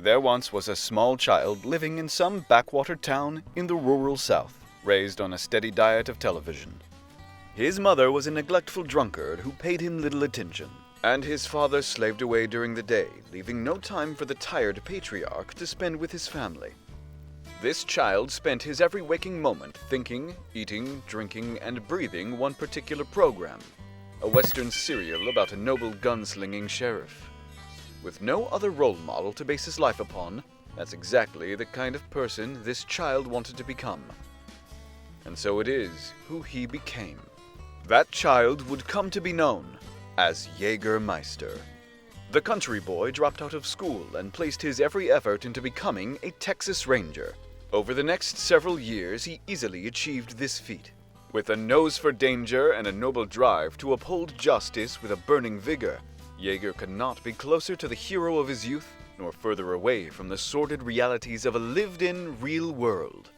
There once was a small child living in some backwater town in the rural South, raised on a steady diet of television. His mother was a neglectful drunkard who paid him little attention, and his father slaved away during the day, leaving no time for the tired patriarch to spend with his family. This child spent his every waking moment thinking, eating, drinking, and breathing one particular program, a Western serial about a noble gunslinging sheriff. With no other role model to base his life upon, that's exactly the kind of person this child wanted to become. And so it is who he became. That child would come to be known as Jägermeister. The country boy dropped out of school and placed his every effort into becoming a Texas Ranger. Over the next several years, he easily achieved this feat. With a nose for danger and a noble drive to uphold justice with a burning vigor, Jaeger could not be closer to the hero of his youth, nor further away from the sordid realities of a lived-in real world.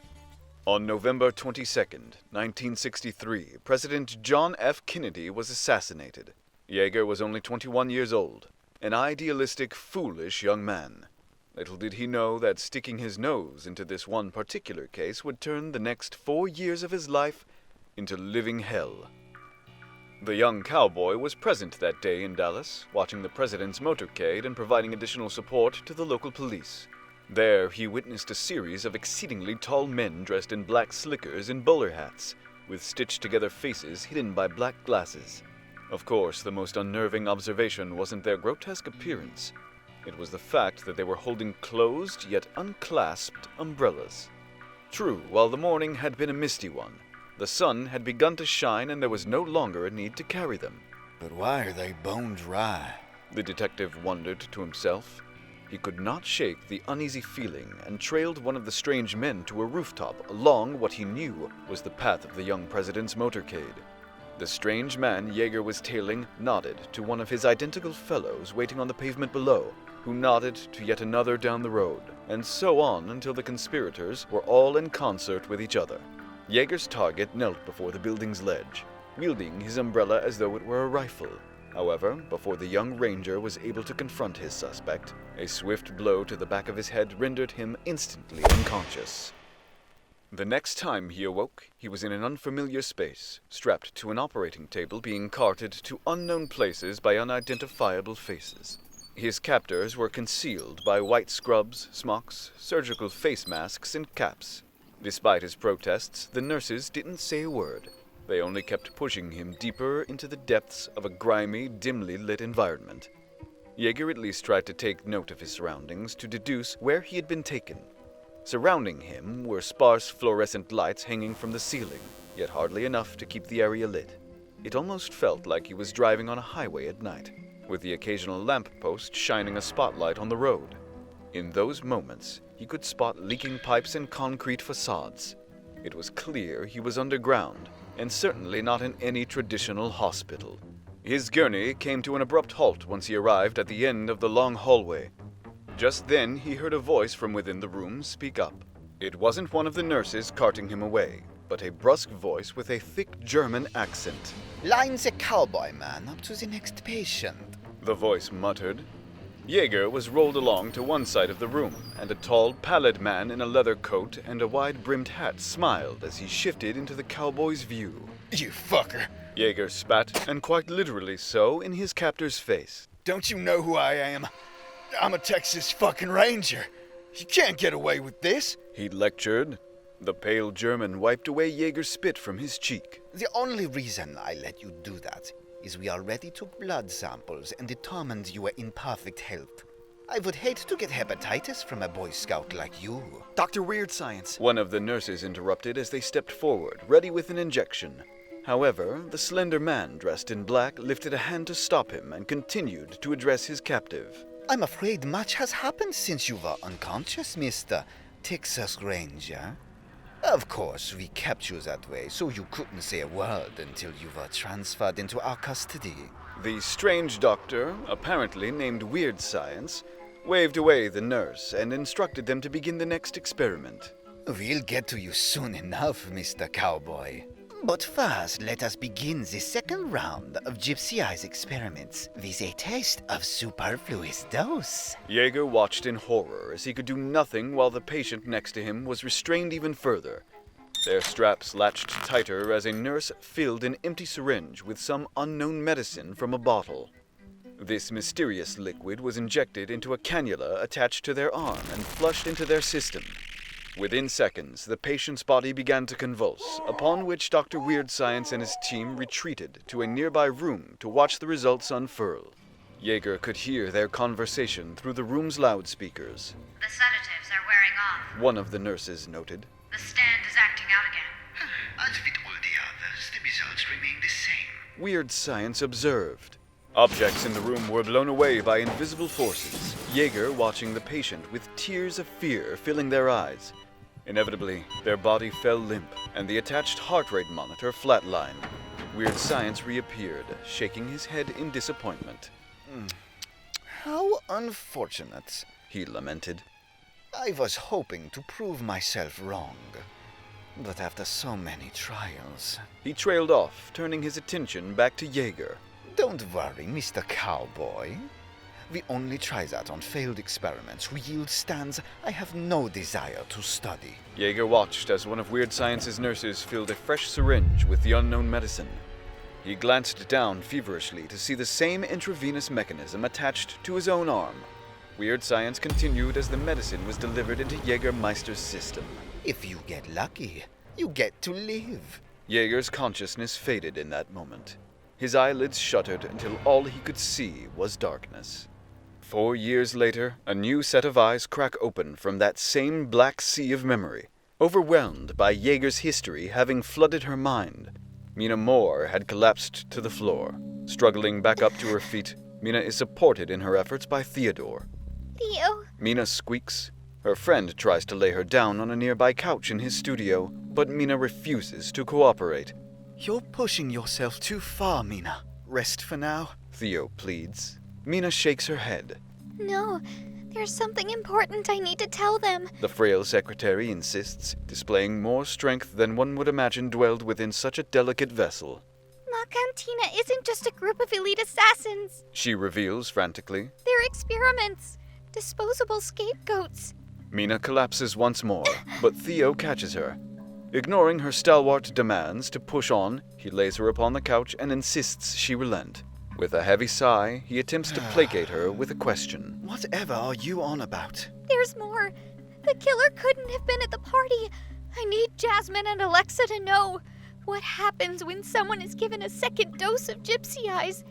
On November 22, 1963, President John F. Kennedy was assassinated. Jaeger was only 21 years old, an idealistic, foolish young man. Little did he know that sticking his nose into this one particular case would turn the next 4 years of his life into living hell. The young cowboy was present that day in Dallas, watching the president's motorcade and providing additional support to the local police. There, he witnessed a series of exceedingly tall men dressed in black slickers and bowler hats, with stitched-together faces hidden by black glasses. Of course, the most unnerving observation wasn't their grotesque appearance. It was the fact that they were holding closed yet unclasped umbrellas. True, while the morning had been a misty one, the sun had begun to shine and there was no longer a need to carry them. But why are they bone dry? The detective wondered to himself. He could not shake the uneasy feeling and trailed one of the strange men to a rooftop along what he knew was the path of the young president's motorcade. The strange man Jaeger was tailing nodded to one of his identical fellows waiting on the pavement below, who nodded to yet another down the road, and so on until the conspirators were all in concert with each other. Jaeger's target knelt before the building's ledge, wielding his umbrella as though it were a rifle. However, before the young ranger was able to confront his suspect, a swift blow to the back of his head rendered him instantly unconscious. The next time he awoke, he was in an unfamiliar space, strapped to an operating table being carted to unknown places by unidentifiable faces. His captors were concealed by white scrubs, smocks, surgical face masks, and caps. Despite his protests, the nurses didn't say a word. They only kept pushing him deeper into the depths of a grimy, dimly lit environment. Jaeger at least tried to take note of his surroundings to deduce where he had been taken. Surrounding him were sparse fluorescent lights hanging from the ceiling, yet hardly enough to keep the area lit. It almost felt like he was driving on a highway at night, with the occasional lamppost shining a spotlight on the road. In those moments, he could spot leaking pipes and concrete facades. It was clear he was underground, and certainly not in any traditional hospital. His gurney came to an abrupt halt once he arrived at the end of the long hallway. Just then, he heard a voice from within the room speak up. It wasn't one of the nurses carting him away, but a brusque voice with a thick German accent. "Line the cowboy man up to the next patient," the voice muttered. Jaeger was rolled along to one side of the room, and a tall, pallid man in a leather coat and a wide-brimmed hat smiled as he shifted into the cowboy's view. "You fucker," Jaeger spat, and quite literally so, in his captor's face. "Don't you know who I am? I'm a Texas fucking Ranger. You can't get away with this," he lectured. The pale German wiped away Jaeger's spit from his cheek. "The only reason I let you do that is we already took blood samples and determined you were in perfect health. I would hate to get hepatitis from a Boy Scout like you." Dr. Weird Science, one of the nurses interrupted as they stepped forward, ready with an injection. However, the slender man dressed in black lifted a hand to stop him and continued to address his captive. "I'm afraid much has happened since you were unconscious, Mr. Texas Ranger. Of course, we kept you that way so you couldn't say a word until you were transferred into our custody." The strange doctor, apparently named Weird Science, waved away the nurse and instructed them to begin the next experiment. "We'll get to you soon enough, Mr. Cowboy." But first, let us begin the second round of Gypsy Eye's experiments with a taste of superfluous dose. Jaeger watched in horror as he could do nothing while the patient next to him was restrained even further. Their straps latched tighter as a nurse filled an empty syringe with some unknown medicine from a bottle. This mysterious liquid was injected into a cannula attached to their arm and flushed into their system. Within seconds, the patient's body began to convulse, upon which Dr. Weird Science and his team retreated to a nearby room to watch the results unfurl. Jaeger could hear their conversation through the room's loudspeakers. The sedatives are wearing off. One of the nurses noted. The stand is acting out again. As with all the others, the results remain the same. Weird Science observed. Objects in the room were blown away by invisible forces, Jaeger watching the patient with tears of fear filling their eyes. Inevitably, their body fell limp, and the attached heart rate monitor flatlined. Weird Science reappeared, shaking his head in disappointment. How unfortunate, He lamented. I was hoping to prove myself wrong. But after so many trials... He trailed off, turning his attention back to Jaeger. Don't worry, Mr. Cowboy. We only try that on failed experiments who yield stands I have no desire to study. Jaeger watched as one of Weird Science's nurses filled a fresh syringe with the unknown medicine. He glanced down feverishly to see the same intravenous mechanism attached to his own arm. Weird Science continued as the medicine was delivered into Jägermeister's system. If you get lucky, you get to live. Jaeger's consciousness faded in that moment. His eyelids shuttered until all he could see was darkness. 4 years later, a new set of eyes crack open from that same black sea of memory. Overwhelmed by Jaeger's history having flooded her mind, Mina Moore had collapsed to the floor. Struggling back up to her feet, Mina is supported in her efforts by Theodore. Theo. Mina squeaks. Her friend tries to lay her down on a nearby couch in his studio, but Mina refuses to cooperate. You're pushing yourself too far, Mina. Rest for now. Theo pleads. Mina shakes her head. No, there's something important I need to tell them. The frail secretary insists, displaying more strength than one would imagine dwelled within such a delicate vessel. La Cantina isn't just a group of elite assassins. She reveals frantically. They're experiments. Disposable scapegoats. Mina collapses once more, but Theo catches her. Ignoring her stalwart demands to push on, he lays her upon the couch and insists she relent. With a heavy sigh, he attempts to placate her with a question. Whatever are you on about? There's more. The killer couldn't have been at the party. I need Jazmine and Alexa to know. What happens when someone is given a second dose of Gypsy Eyes?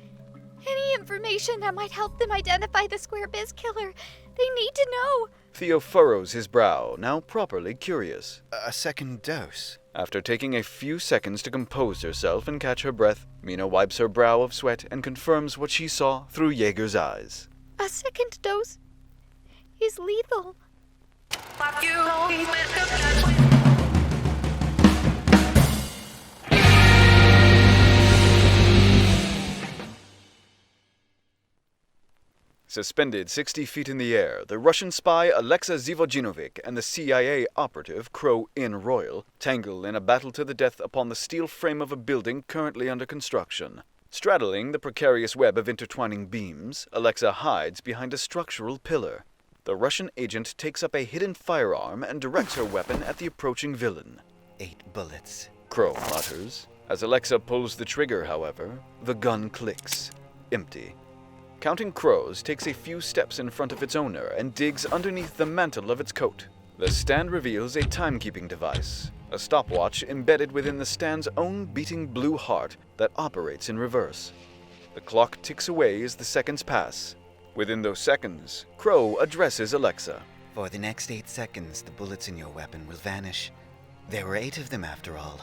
Any information that might help them identify the Square Biz killer. They need to know. Theo furrows his brow, now properly curious. A second dose? After taking a few seconds to compose herself and catch her breath, Mina wipes her brow of sweat and confirms what she saw through Jaeger's eyes. A second dose is lethal. Fuck you, Suspended 60 feet in the air, the Russian spy Alexa Zivojinovic and the CIA operative Crow In Royal tangle in a battle to the death upon the steel frame of a building currently under construction. Straddling the precarious web of intertwining beams, Alexa hides behind a structural pillar. The Russian agent takes up a hidden firearm and directs her weapon at the approaching villain. 8 bullets. Crow mutters. As Alexa pulls the trigger, however, the gun clicks. Empty. Counting Crows takes a few steps in front of its owner and digs underneath the mantle of its coat. The stand reveals a timekeeping device, a stopwatch embedded within the stand's own beating blue heart that operates in reverse. The clock ticks away as the seconds pass. Within those seconds, Crow addresses Alexa. For the next 8 seconds, the bullets in your weapon will vanish. There were 8 of them after all.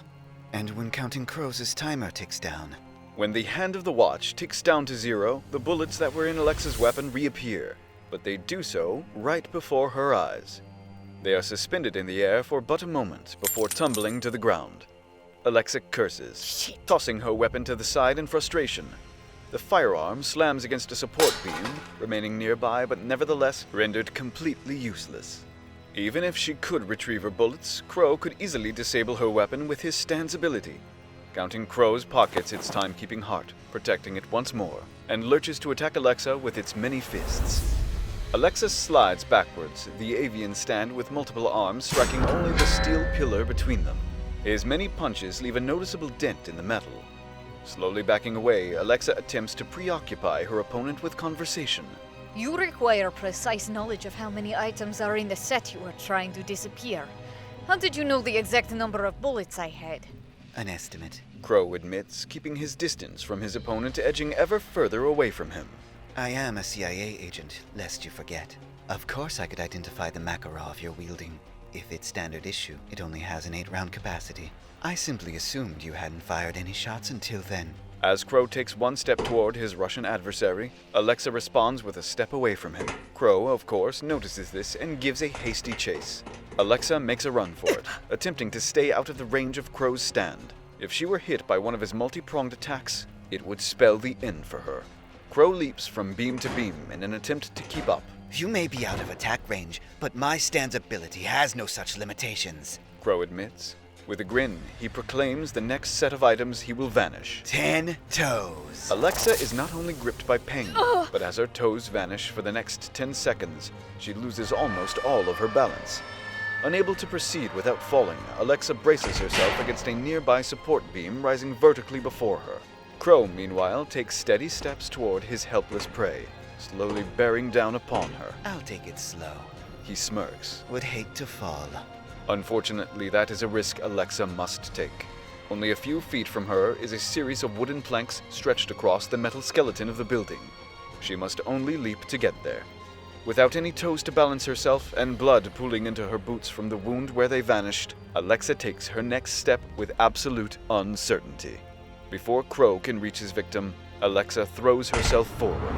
And when Counting Crows' timer ticks down... When the hand of the watch ticks down to 0, the bullets that were in Alexa's weapon reappear, but they do so right before her eyes. They are suspended in the air for but a moment before tumbling to the ground. Alexa curses, tossing her weapon to the side in frustration. The firearm slams against a support beam, remaining nearby but nevertheless rendered completely useless. Even if she could retrieve her bullets, Crow could easily disable her weapon with his stand's ability. Counting Crow's pockets its timekeeping heart, protecting it once more, and lurches to attack Alexa with its many fists. Alexa slides backwards, the avian stand with multiple arms striking only the steel pillar between them. His many punches leave a noticeable dent in the metal. Slowly backing away, Alexa attempts to preoccupy her opponent with conversation. You require precise knowledge of how many items are in the set you are trying to disappear. How did you know the exact number of bullets I had? An estimate. Crow admits, keeping his distance from his opponent, edging ever further away from him. I am a CIA agent, lest you forget. Of course I could identify the Makarov you're wielding. If it's standard issue, it only has an 8-round capacity. I simply assumed you hadn't fired any shots until then. As Crow takes one step toward his Russian adversary, Alexa responds with a step away from him. Crow, of course, notices this and gives a hasty chase. Alexa makes a run for it, attempting to stay out of the range of Crow's stand. If she were hit by one of his multi-pronged attacks, it would spell the end for her. Crow leaps from beam to beam in an attempt to keep up. You may be out of attack range, but my stand's ability has no such limitations. Crow admits. With a grin, he proclaims the next set of items he will vanish. 10 toes. Alexa is not only gripped by pain, but as her toes vanish for the next 10 seconds, she loses almost all of her balance. Unable to proceed without falling, Alexa braces herself against a nearby support beam rising vertically before her. Crow, meanwhile, takes steady steps toward his helpless prey, slowly bearing down upon her. I'll take it slow. He smirks. Would hate to fall. Unfortunately, that is a risk Alexa must take. Only a few feet from her is a series of wooden planks stretched across the metal skeleton of the building. She must only leap to get there. Without any toes to balance herself and blood pooling into her boots from the wound where they vanished, Alexa takes her next step with absolute uncertainty. Before Crow can reach his victim, Alexa throws herself forward.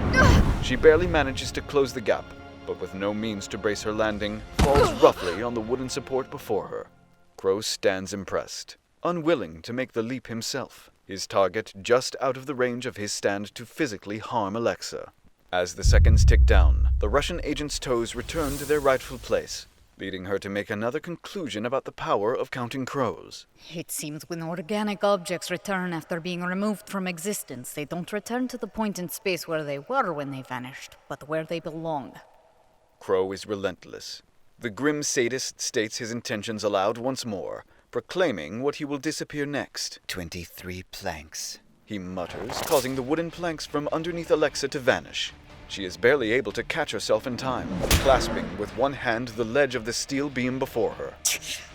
She barely manages to close the gap, but with no means to brace her landing, falls roughly on the wooden support before her. Crow stands impressed, unwilling to make the leap himself, his target just out of the range of his stand to physically harm Alexa. As the seconds tick down, the Russian agent's toes return to their rightful place, leading her to make another conclusion about the power of counting crows. It seems when organic objects return after being removed from existence, they don't return to the point in space where they were when they vanished, but where they belong. Crow is relentless. The grim sadist states his intentions aloud once more, proclaiming what he will disappear next. 23 planks. He mutters, causing the wooden planks from underneath Alexa to vanish. She is barely able to catch herself in time, clasping with one hand the ledge of the steel beam before her.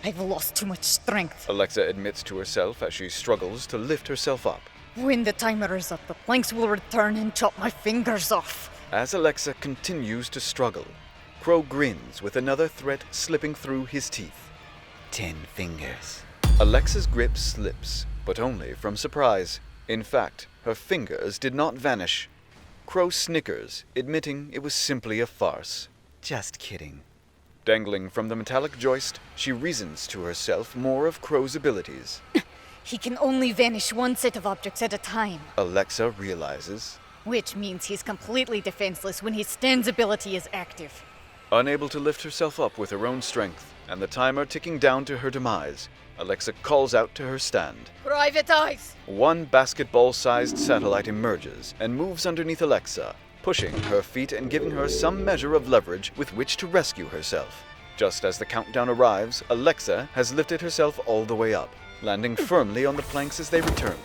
I've lost too much strength. Alexa admits to herself as she struggles to lift herself up. When the timer is up, the planks will return and chop my fingers off. As Alexa continues to struggle, Crow grins with another threat slipping through his teeth. 10 fingers. Alexa's grip slips, but only from surprise. In fact, her fingers did not vanish. Crow snickers, admitting it was simply a farce. Just kidding. Dangling from the metallic joist, she reasons to herself more of Crow's abilities. He can only vanish one set of objects at a time, Alexa realizes. which means he's completely defenseless when his stand's ability is active. Unable to lift herself up with her own strength, and the timer ticking down to her demise, Alexa calls out to her stand. Private Eyes! One basketball-sized satellite emerges and moves underneath Alexa, pushing her feet and giving her some measure of leverage with which to rescue herself. Just as the countdown arrives, Alexa has lifted herself all the way up, landing firmly on the planks as they return.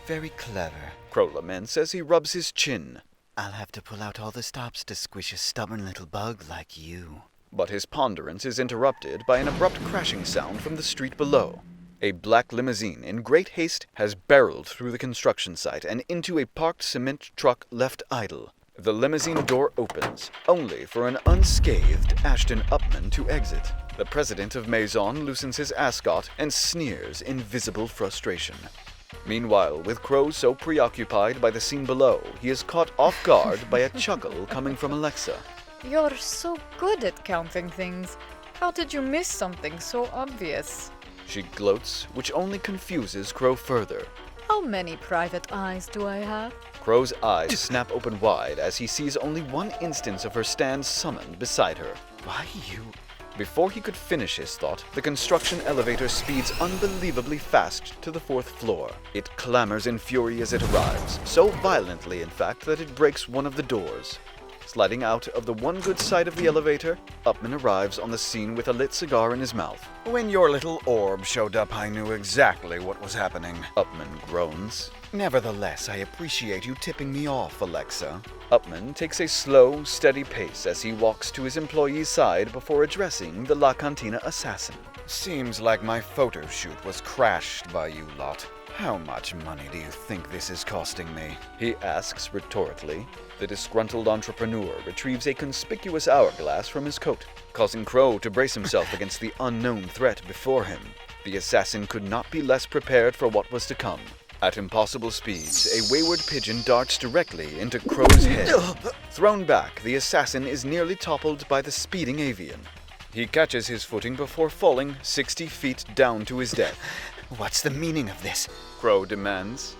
Very clever. Crow laments as he rubs his chin. I'll have to pull out all the stops to squish a stubborn little bug like you. But his ponderance is interrupted by an abrupt crashing sound from the street below. A black limousine in great haste has barreled through the construction site and into a parked cement truck left idle. The limousine door opens, only for an unscathed Ashton Upman to exit. The president of Maison loosens his ascot and sneers in visible frustration. Meanwhile, with Crow so preoccupied by the scene below, he is caught off guard by a chuckle coming from Alexa. You're so good at counting things. How did you miss something so obvious? She gloats, which only confuses Crow further. How many private eyes do I have? Crow's eyes snap open wide as he sees only one instance of her stand summoned beside her. Why Before he could finish his thought, the construction elevator speeds unbelievably fast to the 4th floor. It clamors in fury as it arrives, so violently in fact that it breaks one of the doors. Sliding out of the one good side of the elevator, Upman arrives on the scene with a lit cigar in his mouth. When your little orb showed up, I knew exactly what was happening. Upman groans. Nevertheless, I appreciate you tipping me off, Alexa. Upman takes a slow, steady pace as he walks to his employee's side before addressing the La Cantina assassin. Seems like my photo shoot was crashed by you lot. How much money do you think this is costing me? He asks rhetorically. The disgruntled entrepreneur retrieves a conspicuous hourglass from his coat, causing Crow to brace himself against the unknown threat before him. The assassin could not be less prepared for what was to come. At impossible speeds, a wayward pigeon darts directly into Crow's head. Thrown back, the assassin is nearly toppled by the speeding avian. He catches his footing before falling 60 feet down to his death. What's the meaning of this? Crow demands.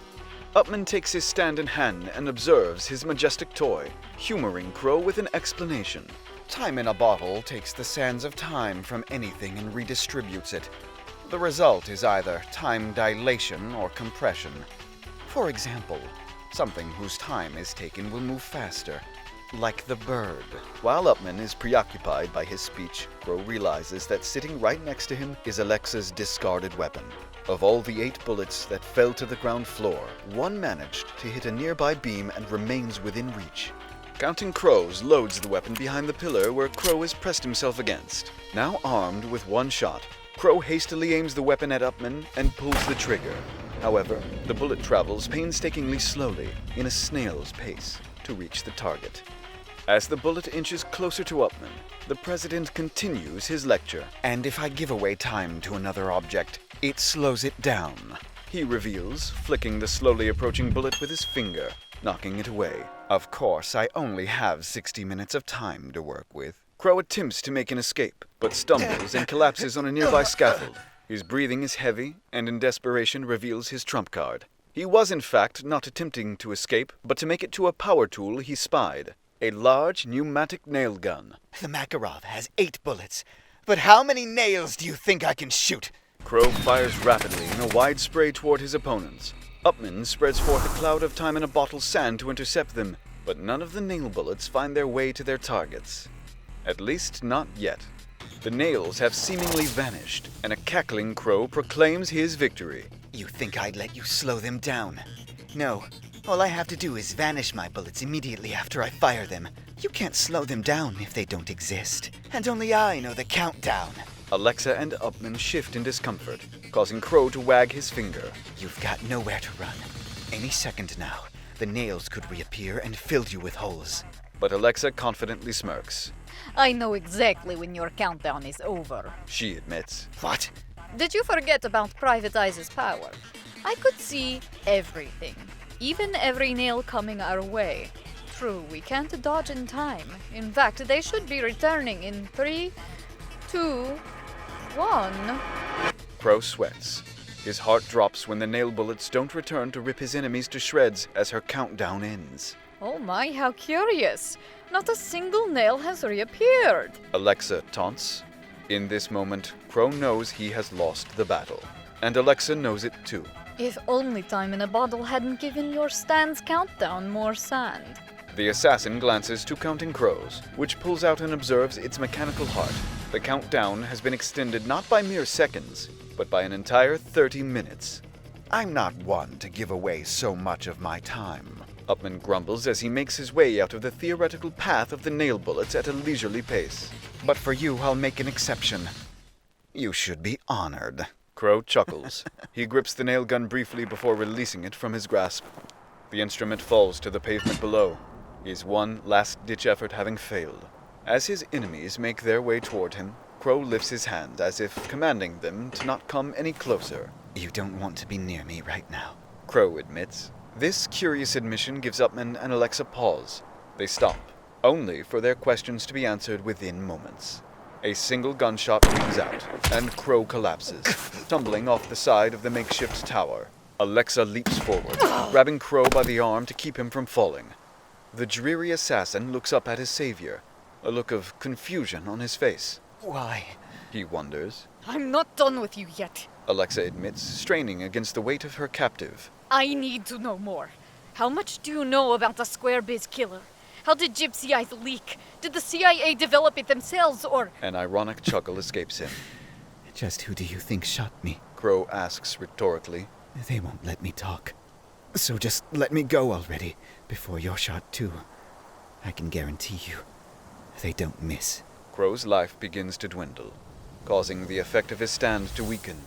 Upman takes his stand in hand and observes his majestic toy, humoring Crow with an explanation. Time in a bottle takes the sands of time from anything and redistributes it. The result is either time dilation or compression. For example, something whose time is taken will move faster, like the bird. While Upman is preoccupied by his speech, Crow realizes that sitting right next to him is Alexa's discarded weapon. Of all the 8 bullets that fell to the ground floor, 1 managed to hit a nearby beam and remains within reach. Counting Crows loads the weapon behind the pillar where Crow has pressed himself against. Now armed with 1 shot, Crow hastily aims the weapon at Upman and pulls the trigger. However, the bullet travels painstakingly slowly, in a snail's pace, to reach the target. As the bullet inches closer to Upman, the president continues his lecture. And if I give away time to another object, it slows it down, he reveals, flicking the slowly approaching bullet with his finger, knocking it away. Of course, I only have 60 minutes of time to work with. Crow attempts to make an escape, but stumbles and collapses on a nearby scaffold. His breathing is heavy, and in desperation reveals his trump card. He was in fact not attempting to escape, but to make it to a power tool he spied. A large pneumatic nail gun. The Makarov has 8 bullets, but how many nails do you think I can shoot? Crow fires rapidly in a wide spray toward his opponents. Upman spreads forth a cloud of time in a bottle sand to intercept them, but none of the nail bullets find their way to their targets. At least not yet. The nails have seemingly vanished, and a cackling Crow proclaims his victory. You think I'd let you slow them down? No. All I have to do is vanish my bullets immediately after I fire them. You can't slow them down if they don't exist. And only I know the countdown. Alexa and Upman shift in discomfort, causing Crow to wag his finger. You've got nowhere to run. Any second now, the nails could reappear and fill you with holes. But Alexa confidently smirks. I know exactly when your countdown is over. She admits. What? Did you forget about Private Eyes' power? I could see everything, even every nail coming our way. True, we can't dodge in time. In fact, they should be returning in 3, 2, 1. Crow sweats. His heart drops when the nail bullets don't return to rip his enemies to shreds as her countdown ends. Oh my, how curious. Not a single nail has reappeared. Alexa taunts. In this moment, Crow knows he has lost the battle. And Alexa knows it too. If only time in a bottle hadn't given your stand's countdown more sand. The assassin glances to Counting Crows, which pulls out and observes its mechanical heart. The countdown has been extended not by mere seconds, but by an entire 30 minutes. I'm not one to give away so much of my time. Upman grumbles as he makes his way out of the theoretical path of the nail bullets at a leisurely pace. But for you, I'll make an exception. You should be honored. Crow chuckles. He grips the nail gun briefly before releasing it from his grasp. The instrument falls to the pavement below, his one last-ditch effort having failed. As his enemies make their way toward him, Crow lifts his hand as if commanding them to not come any closer. You don't want to be near me right now, Crow admits. This curious admission gives Upman and Alexa pause. They stop, only for their questions to be answered within moments. A single gunshot rings out, and Crow collapses, tumbling off the side of the makeshift tower. Alexa leaps forward, grabbing Crow by the arm to keep him from falling. The dreary assassin looks up at his savior, a look of confusion on his face. Why? He wonders. I'm not done with you yet. Alexa admits, straining against the weight of her captive. I need to know more. How much do you know about the Square Biz killer? How did Gypsy Eyes leak? Did the CIA develop it themselves, or... An ironic chuckle escapes him. Just who do you think shot me? Crow asks rhetorically. They won't let me talk. So just let me go already, before you're shot too. I can guarantee you, they don't miss. Crow's life begins to dwindle, causing the effect of his stand to weaken.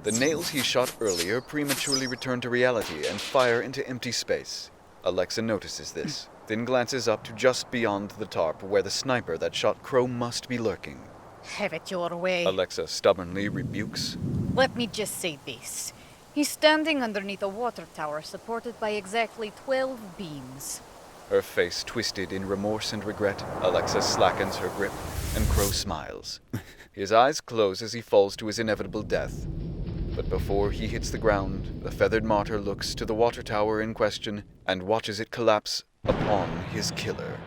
The nails he shot earlier prematurely return to reality and fire into empty space. Alexa notices this, then glances up to just beyond the tarp where the sniper that shot Crow must be lurking. Have it your way. Alexa stubbornly rebukes. Let me just say this. He's standing underneath a water tower supported by exactly 12 beams. Her face twisted in remorse and regret, Alexa slackens her grip, and Crow smiles. His eyes close as he falls to his inevitable death. But before he hits the ground, the feathered martyr looks to the water tower in question and watches it collapse upon his killer.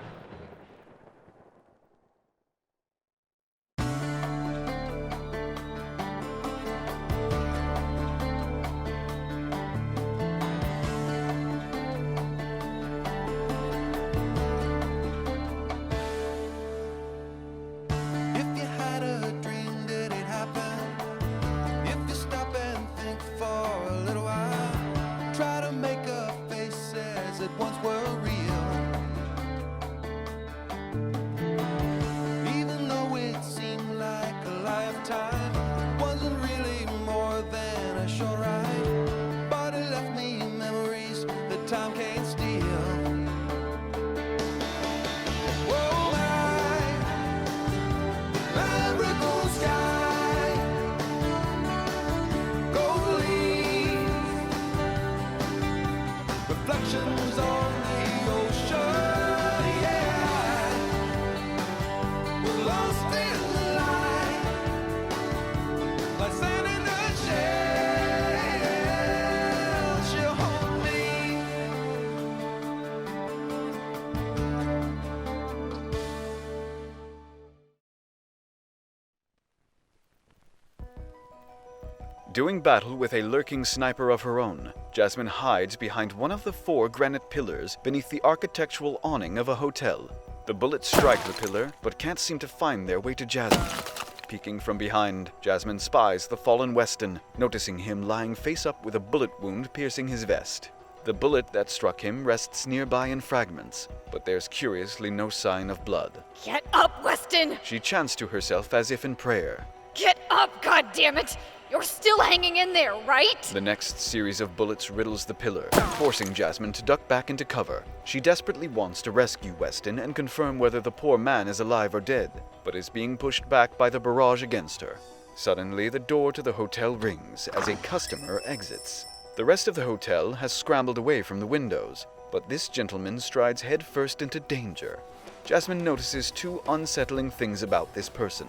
Doing battle with a lurking sniper of her own, Jazmine hides behind one of the 4 granite pillars beneath the architectural awning of a hotel. The bullets strike the pillar, but can't seem to find their way to Jazmine. Peeking from behind, Jazmine spies the fallen Weston, noticing him lying face up with a bullet wound piercing his vest. The bullet that struck him rests nearby in fragments, but there's curiously no sign of blood. Get up, Weston! She chants to herself as if in prayer. Get up, goddammit! You're still hanging in there, right? The next series of bullets riddles the pillar, forcing Jazmine to duck back into cover. She desperately wants to rescue Weston and confirm whether the poor man is alive or dead, but is being pushed back by the barrage against her. Suddenly, the door to the hotel rings as a customer exits. The rest of the hotel has scrambled away from the windows, but this gentleman strides headfirst into danger. Jazmine notices 2 unsettling things about this person.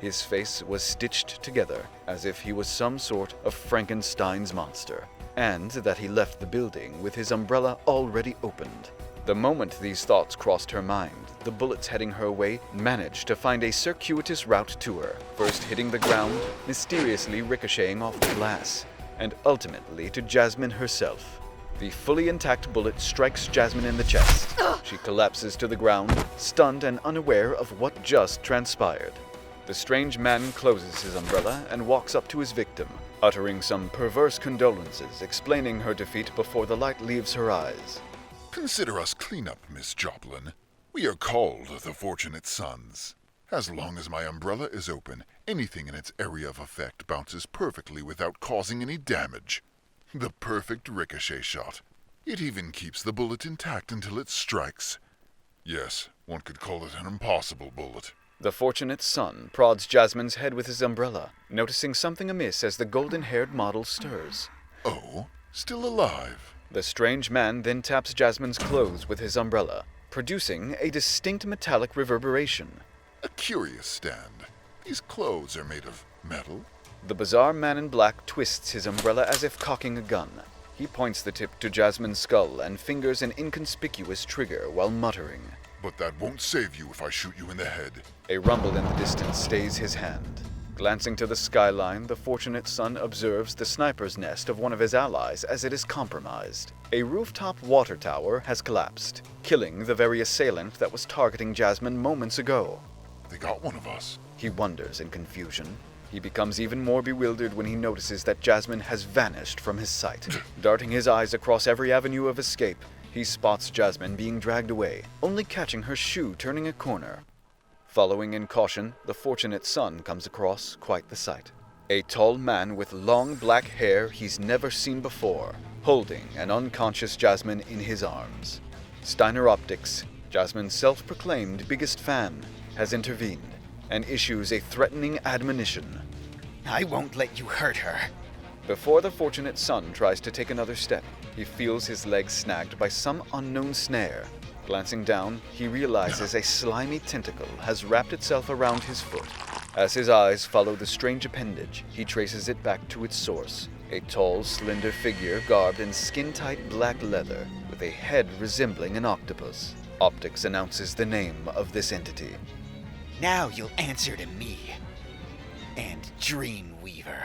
His face was stitched together, as if he was some sort of Frankenstein's monster, and that he left the building with his umbrella already opened. The moment these thoughts crossed her mind, the bullets heading her way managed to find a circuitous route to her, first hitting the ground, mysteriously ricocheting off the glass, and ultimately to Jazmine herself. The fully intact bullet strikes Jazmine in the chest. She collapses to the ground, stunned and unaware of what just transpired. The strange man closes his umbrella and walks up to his victim, uttering some perverse condolences, explaining her defeat before the light leaves her eyes. Consider us cleanup, Miss Joplin. We are called the Fortunate Sons. As long as my umbrella is open, anything in its area of effect bounces perfectly without causing any damage. The perfect ricochet shot. It even keeps the bullet intact until it strikes. Yes, one could call it an impossible bullet. The Fortunate Son prods Jazmine's head with his umbrella, noticing something amiss as the golden-haired model stirs. Oh, still alive. The strange man then taps Jazmine's clothes with his umbrella, producing a distinct metallic reverberation. A curious stand. These clothes are made of metal. The bizarre man in black twists his umbrella as if cocking a gun. He points the tip to Jazmine's skull and fingers an inconspicuous trigger while muttering. But that won't save you if I shoot you in the head. A rumble in the distance stays his hand. Glancing to the skyline, the fortunate son observes the sniper's nest of one of his allies as it is compromised. A rooftop water tower has collapsed, killing the very assailant that was targeting Jazmine moments ago. They got one of us. He wonders in confusion. He becomes even more bewildered when he notices that Jazmine has vanished from his sight. Darting his eyes across every avenue of escape, he spots Jazmine being dragged away, only catching her shoe turning a corner. Following in caution, the fortunate son comes across quite the sight. A tall man with long black hair he's never seen before, holding an unconscious Jazmine in his arms. Steiner Optics, Jazmine's self-proclaimed biggest fan, has intervened and issues a threatening admonition. I won't let you hurt her. Before the fortunate son tries to take another step, he feels his leg snagged by some unknown snare. Glancing down, he realizes a slimy tentacle has wrapped itself around his foot. As his eyes follow the strange appendage, he traces it back to its source. A tall, slender figure garbed in skin-tight black leather, with a head resembling an octopus. Optics announces the name of this entity. Now you'll answer to me. And Dreamweaver.